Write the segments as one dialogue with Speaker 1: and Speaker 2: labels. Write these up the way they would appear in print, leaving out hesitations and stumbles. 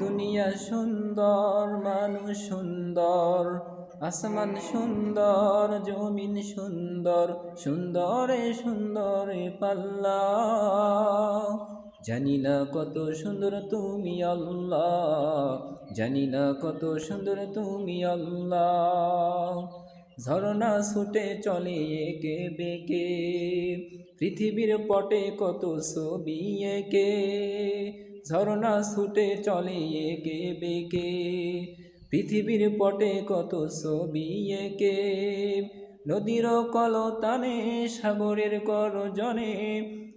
Speaker 1: দুনিয়া সুন্দর, মানুষ সুন্দর, আসমান সুন্দর, জমিন সুন্দর, সুন্দরে সুন্দরে পাল্লা। জানি না কত সুন্দর তুমি আল্লাহ, জানি না কত সুন্দর তুমি আল্লাহ। ঝরনা ছুটে চলে একে বেঁকে, পৃথিবীর পটে কত ছবি এঁকে। ঝরনা ছুটে চলে একে বেঁকে, পৃথিবীর পটে কত ছবি এঁকে। নদীর কলতানে সাগরের গর্জনে,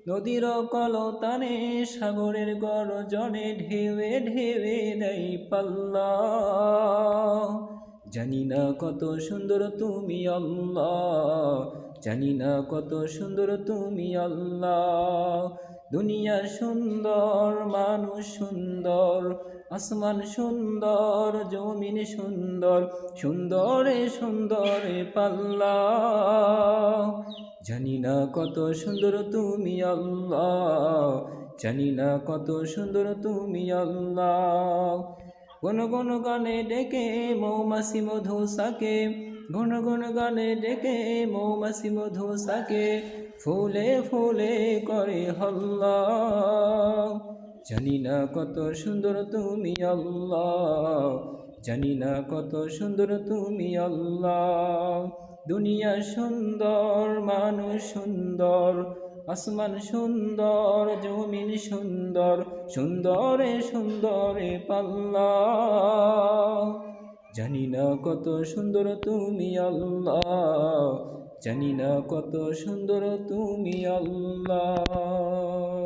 Speaker 1: নদীর কলতানে সাগরের গর্জনে, ঢেউয়ে ঢেউয়ে দেয় পাল্লা। জানি না কত সুন্দর তুমি আল্লাহ, জানি না কত সুন্দর তুমি আল্লাহ। দুনিয়া সুন্দর, মানুষ সুন্দর, আসমান সুন্দর, জমিন সুন্দর, সুন্দরে সুন্দরে পাল্লা। জানি না কত সুন্দর তুমি আল্লাহ, জানি না কত সুন্দর তুমি আল্লাহ। গুন গুন গানে ডেকে মৌমাছি মধু সাকে, গুন গুন গানে ডেকে মৌমাছি মধু সাকে, ফুলে ফুলে করে হল্লা। জানি না কত সুন্দর তুমি আল্লাহ, জানি না কত সুন্দর তুমি আল্লাহ। দুনিয়া সুন্দর, মানুষ সুন্দর, আসমান সুন্দর, জমিন সুন্দর, সুন্দরে সুন্দরে পাল্লা। জানি না কত সুন্দর তুমি আল্লাহ, জানি না কত সুন্দর তুমি আল্লাহ।